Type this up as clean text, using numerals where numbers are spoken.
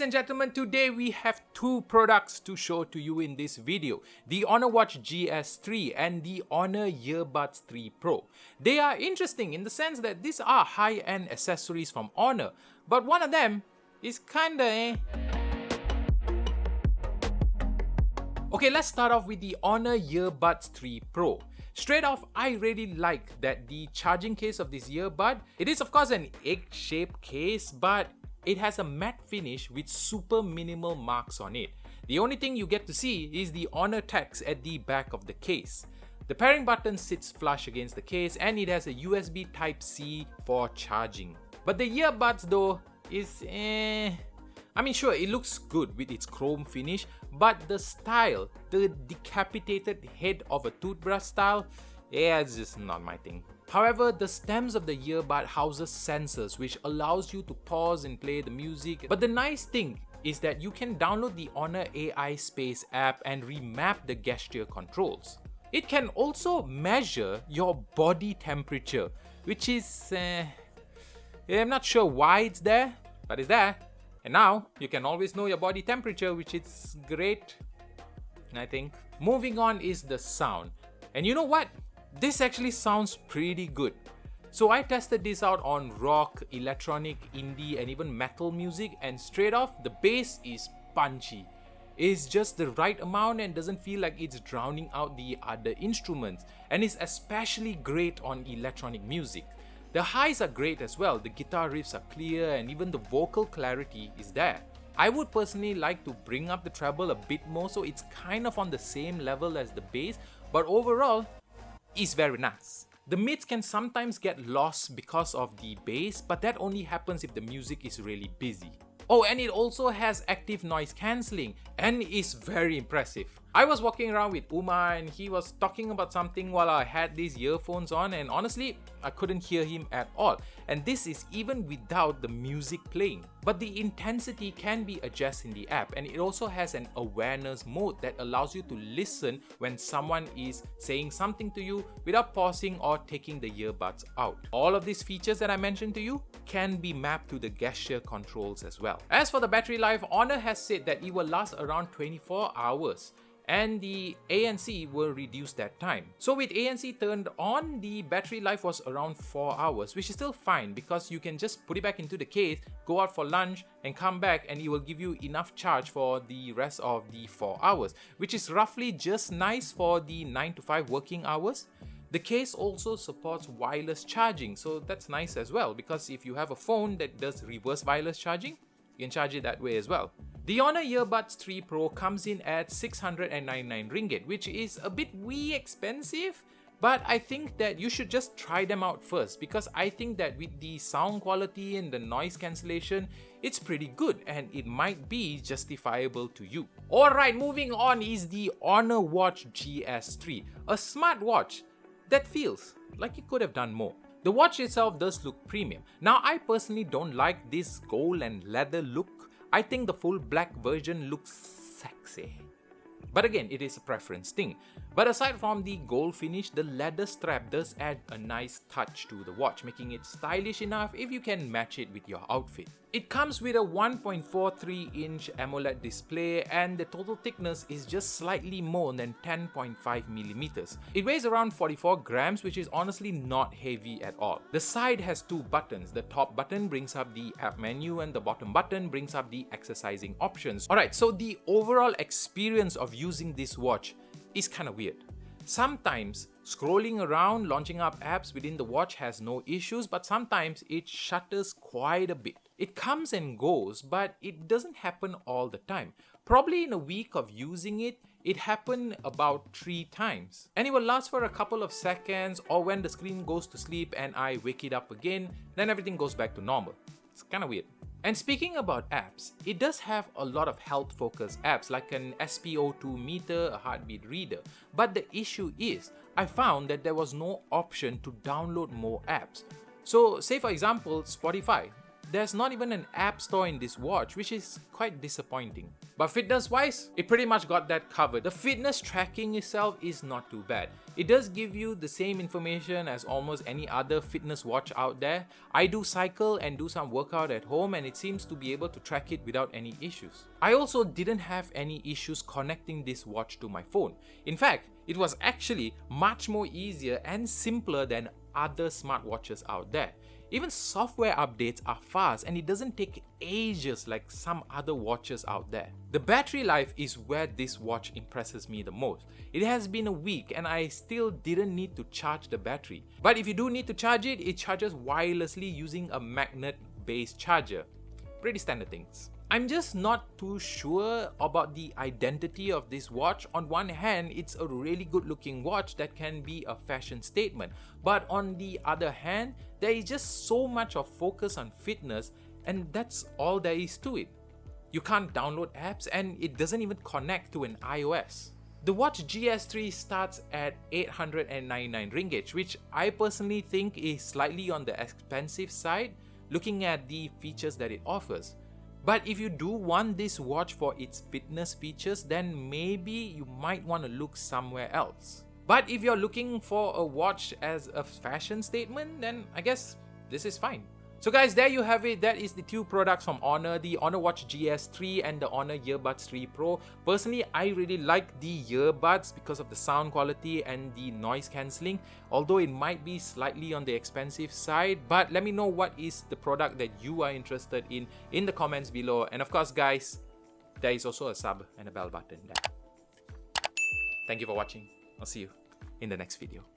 and gentlemen, today we have two products to show to you in this video. The Honor Watch GS3 and the Honor Earbuds 3 Pro. They are interesting in the sense that these are high-end accessories from Honor, but one of them is kinda Okay, let's start off with the Honor Earbuds 3 Pro. Straight off, I really like that the charging case of this earbud, it is of course an egg-shaped case, but it has a matte finish with super minimal marks on it. The only thing you get to see is the Honor text at the back of the case. The pairing button sits flush against the case and it has a USB Type-C for charging. But the earbuds though is I mean, sure, it looks good with its chrome finish, but the style, the decapitated head of a toothbrush style, yeah, it's just not my thing. However, the stems of the earbud houses sensors which allows you to pause and play the music. But the nice thing is that you can download the Honor AI Space app and remap the gesture controls. It can also measure your body temperature, which is, I'm not sure why it's there, but it's there. And now, you can always know your body temperature, which is great, I think. Moving on is the sound. And you know what? This actually sounds pretty good. So I tested this out on rock, electronic, indie and even metal music, and straight off, the bass is punchy. It's just the right amount and doesn't feel like it's drowning out the other instruments, and is especially great on electronic music. The highs are great as well, the guitar riffs are clear and even the vocal clarity is there. I would personally like to bring up the treble a bit more so it's kind of on the same level as the bass, but overall, it's very nice. The mids can sometimes get lost because of the bass, but that only happens if the music is really busy. Oh, and it also has active noise cancelling and is very impressive. I was walking around with Uma and he was talking about something while I had these earphones on, and honestly, I couldn't hear him at all. And this is even without the music playing. But the intensity can be adjusted in the app, and it also has an awareness mode that allows you to listen when someone is saying something to you without pausing or taking the earbuds out. All of these features that I mentioned to you can be mapped to the gesture controls as well. As for the battery life, Honor has said that it will last around 24 hours. And the ANC will reduce that time. So with ANC turned on, the battery life was around 4 hours, which is still fine because you can just put it back into the case, go out for lunch and come back and it will give you enough charge for the rest of the 4 hours, which is roughly just nice for the 9 to 5 working hours. The case also supports wireless charging, so that's nice as well because if you have a phone that does reverse wireless charging, you can charge it that way as well. The Honor Earbuds 3 Pro comes in at 699 ringgit, which is a bit expensive, but I think that you should just try them out first because I think that with the sound quality and the noise cancellation, it's pretty good and it might be justifiable to you. Alright, moving on is the Honor Watch GS3, a smartwatch that feels like it could have done more. The watch itself does look premium. Now, I personally don't like this gold and leather look. I think the full black version looks sexy. But again, it is a preference thing. But aside from the gold finish, the leather strap does add a nice touch to the watch, making it stylish enough if you can match it with your outfit. It comes with a 1.43-inch AMOLED display and the total thickness is just slightly more than 10.5mm. It weighs around 44 grams, which is honestly not heavy at all. The side has two buttons. The top button brings up the app menu and the bottom button brings up the exercising options. Alright, so the overall experience of using this watch is kind of weird. Sometimes scrolling around, launching up apps within the watch has no issues, but sometimes it shutters quite a bit. It comes and goes, but it doesn't happen all the time. Probably in a week of using it, it happened about 3 times. And it will last for a couple of seconds, or when the screen goes to sleep and I wake it up again, then everything goes back to normal. It's kind of weird. And speaking about apps, it does have a lot of health-focused apps like an SpO2 meter, a heartbeat reader. But the issue is, I found that there was no option to download more apps. So say for example, Spotify. there's not even an app store in this watch, which is quite disappointing. But fitness wise, it pretty much got that covered. The fitness tracking itself is not too bad. It does give you the same information as almost any other fitness watch out there. I do cycle and do some workout at home, and it seems to be able to track it without any issues. I also didn't have any issues connecting this watch to my phone. In fact, it was actually much more easier and simpler than other smartwatches out there. Even software updates are fast and it doesn't take ages like some other watches out there. The battery life is where this watch impresses me the most. It has been a week and I still didn't need to charge the battery. But if you do need to charge it, it charges wirelessly using a magnet-based charger. Pretty standard things. I'm just not too sure about the identity of this watch. On one hand, it's a really good looking watch that can be a fashion statement. But on the other hand, there is just so much of focus on fitness, and that's all there is to it. You can't download apps and it doesn't even connect to an iOS. The watch GS3 starts at 899 ringgit, which I personally think is slightly on the expensive side, looking at the features that it offers. But if you do want this watch for its fitness features, then maybe you might want to look somewhere else. But if you're looking for a watch as a fashion statement, then I guess this is fine. So guys, there you have it. That is the two products from Honor, the Honor Watch GS3 and the Honor Earbuds 3 Pro. Personally, I really like the earbuds because of the sound quality and the noise cancelling, although it might be slightly on the expensive side. But let me know what is the product that you are interested in the comments below. And of course guys, there is also a sub and a bell button there. Thank you for watching. I'll see you in the next video.